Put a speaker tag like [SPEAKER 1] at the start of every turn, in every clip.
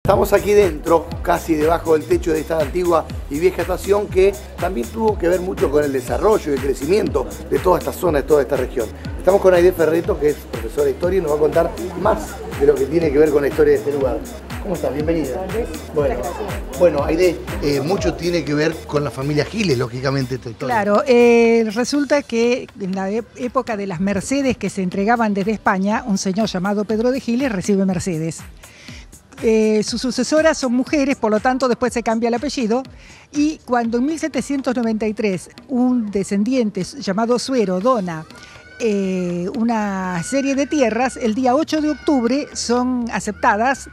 [SPEAKER 1] Estamos aquí dentro, casi debajo del techo de esta antigua y vieja estación que también tuvo que ver mucho con el desarrollo y el crecimiento de toda esta zona, de toda esta región. Estamos con Aide Ferreto, que es profesora de historia y nos va a contar más de lo que tiene que ver con la historia de este lugar. ¿Cómo estás? Bienvenida. Bueno, Aide, mucho tiene que ver con la familia Giles, lógicamente, esta historia.
[SPEAKER 2] Claro, resulta que en la época de las Mercedes que se entregaban desde España, un señor llamado Pedro de Giles recibe Mercedes. Sus sucesoras son mujeres, por lo tanto después se cambia el apellido, y cuando en 1793 un descendiente llamado Suero dona una serie de tierras, el día 8 de octubre son aceptadas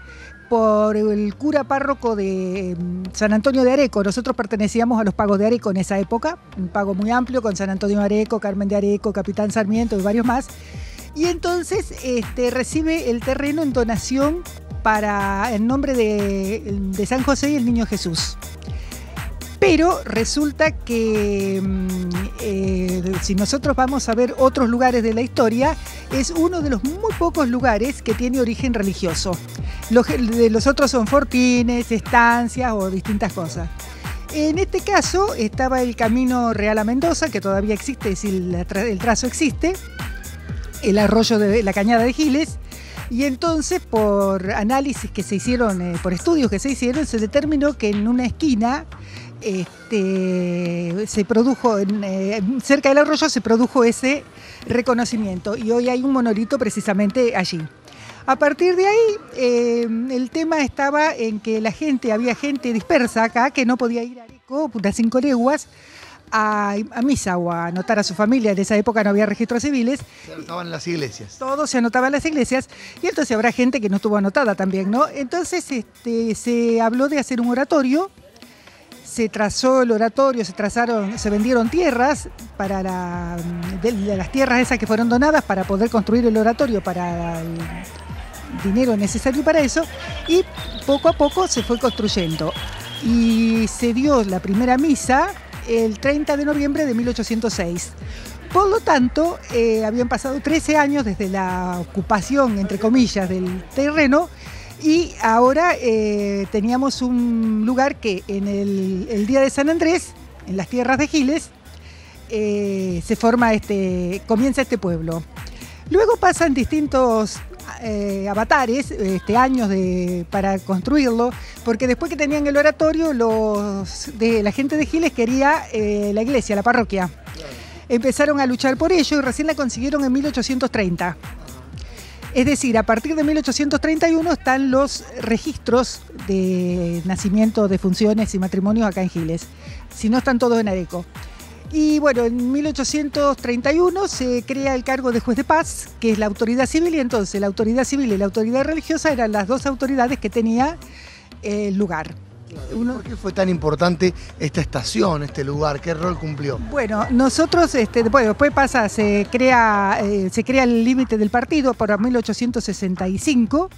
[SPEAKER 2] por el cura párroco de San Antonio de Areco. Nosotros pertenecíamos a los pagos de Areco en esa época, un pago muy amplio con San Antonio de Areco, Carmen de Areco, Capitán Sarmiento y varios más, y entonces recibe el terreno en donación en nombre de San José y el Niño Jesús. Pero resulta que si nosotros vamos a ver otros lugares de la historia, es uno de los muy pocos lugares que tiene origen religioso. Los otros son fortines, estancias o distintas cosas. En este caso estaba el Camino Real a Mendoza, que todavía existe, si el trazo existe, el arroyo de la Cañada de Giles. Y entonces, por análisis que se hicieron, por estudios que se hicieron, se determinó que en una esquina se produjo, cerca del arroyo se produjo ese reconocimiento. Y hoy hay un monolito precisamente allí. A partir de ahí, el tema estaba en que había gente dispersa acá que no podía ir a Areco, unas 5 leguas, a misa o a anotar a su familia. En esa época no había registros civiles.
[SPEAKER 1] Se anotaban en las iglesias.
[SPEAKER 2] Todo se anotaba en las iglesias, y entonces habrá gente que no estuvo anotada también, ¿no? Entonces se habló de hacer un oratorio, se trazó el oratorio, se vendieron tierras de las tierras esas que fueron donadas para poder construir el oratorio, para el dinero necesario para eso, y poco a poco se fue construyendo. Y se dio la primera misa el 30 de noviembre de 1806. Por lo tanto, habían pasado 13 años desde la ocupación, entre comillas, del terreno, y ahora teníamos un lugar que en el día de San Andrés, en las tierras de Giles, comienza este pueblo. Luego pasan distintos avatares, años para construirlo, porque después que tenían el oratorio, la gente de Giles quería la iglesia, la parroquia. Empezaron a luchar por ello y recién la consiguieron en 1830. Es decir, a partir de 1831 están los registros de nacimiento, de funciones y matrimonios acá en Giles. Si no, están todos en Areco. Y bueno, en 1831 se crea el cargo de juez de paz, que es la autoridad civil, y entonces la autoridad civil y la autoridad religiosa eran las dos autoridades que tenía el lugar.
[SPEAKER 1] ¿Por qué fue tan importante esta estación, este lugar? ¿Qué rol cumplió?
[SPEAKER 2] Bueno, nosotros, después se crea el límite del partido por 1865,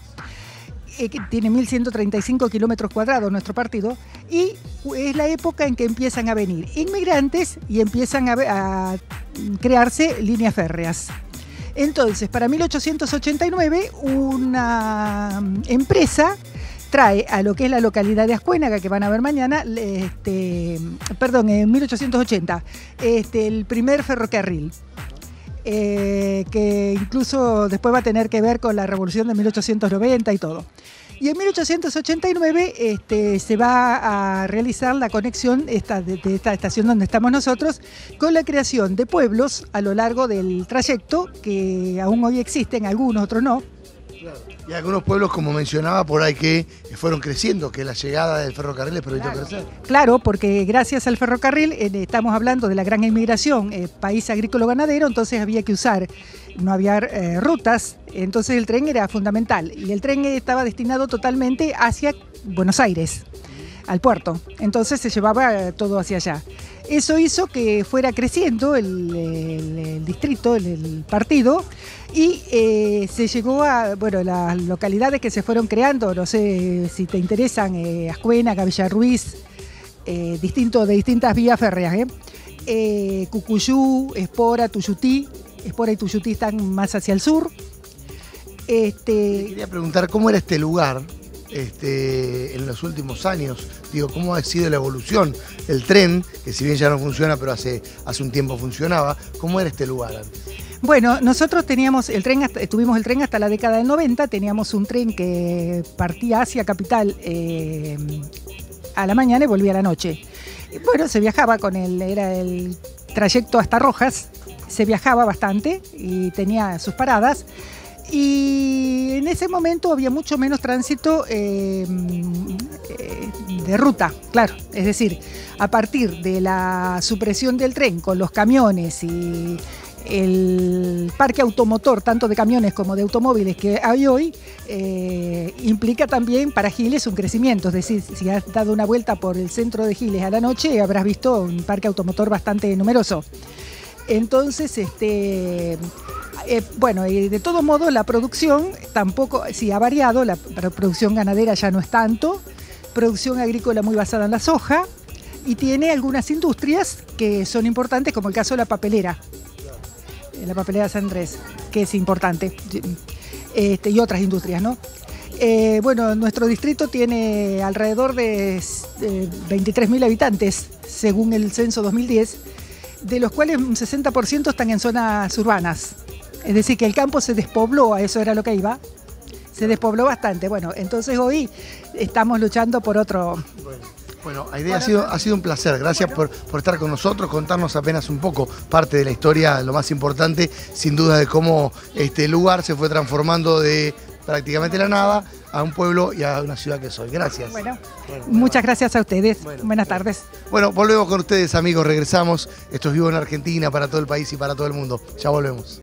[SPEAKER 2] que tiene 1.135 kilómetros cuadrados nuestro partido, y es la época en que empiezan a venir inmigrantes y empiezan a crearse líneas férreas. Entonces, para 1889, una empresa trae a lo que es la localidad de Ascuénaga, que van a ver mañana, en 1880, el primer ferrocarril. Que incluso después va a tener que ver con la revolución de 1890 y todo. Y en 1889 se va a realizar la conexión de esta estación donde estamos nosotros con la creación de pueblos a lo largo del trayecto, que aún hoy existen, algunos, otros no.
[SPEAKER 1] Y algunos pueblos, como mencionaba, por ahí que fueron creciendo, que la llegada del ferrocarril les permitió crecer.
[SPEAKER 2] Claro, porque gracias al ferrocarril, estamos hablando de la gran inmigración, país agrícola-ganadero, entonces había que usar, no había rutas, entonces el tren era fundamental. Y el tren estaba destinado totalmente hacia Buenos Aires, al puerto, entonces se llevaba todo hacia allá. Eso hizo que fuera creciendo el distrito, el partido, y se llegó a, las localidades que se fueron creando, no sé si te interesan, Ascuénaga, Villarruiz, de distintas vías férreas, Cucuyú, Espora, Tuyutí. Espora y Tuyutí están más hacia el sur.
[SPEAKER 1] Quería preguntar cómo era este lugar en los últimos años? Digo, ¿cómo ha sido la evolución? El tren, que si bien ya no funciona, pero hace un tiempo funcionaba, ¿cómo era este lugar antes?
[SPEAKER 2] Bueno, nosotros tuvimos el tren hasta la década del 90, teníamos un tren que partía hacia Capital a la mañana y volvía a la noche. Y bueno, se viajaba era el trayecto hasta Rojas, se viajaba bastante y tenía sus paradas. Y en ese momento había mucho menos tránsito de ruta, claro. Es decir, a partir de la supresión del tren con los camiones y el parque automotor, tanto de camiones como de automóviles que hay hoy, implica también para Giles un crecimiento. Es decir, si has dado una vuelta por el centro de Giles a la noche, habrás visto un parque automotor bastante numeroso. Entonces, bueno, y de todos modos la producción tampoco, sí ha variado, la producción ganadera ya no es tanto, producción agrícola muy basada en la soja, y tiene algunas industrias que son importantes, como el caso de la papelera San Andrés, que es importante, y otras industrias, ¿no? Bueno, nuestro distrito tiene alrededor de 23.000 habitantes, según el censo 2010, de los cuales un 60% están en zonas urbanas. Es decir, que el campo se despobló, a eso era lo que iba, se despobló bastante. Bueno, entonces hoy estamos luchando por otro...
[SPEAKER 1] Bueno, Aide, ha sido un placer. Gracias por estar con nosotros, contarnos apenas un poco parte de la historia, lo más importante, sin duda, de cómo este lugar se fue transformando de prácticamente la nada a un pueblo y a una ciudad que soy. Gracias.
[SPEAKER 2] Bueno, muchas gracias a ustedes. Buenas tardes.
[SPEAKER 1] Bueno, volvemos con ustedes, amigos. Regresamos. Esto es Vivo en Argentina, para todo el país y para todo el mundo. Ya volvemos.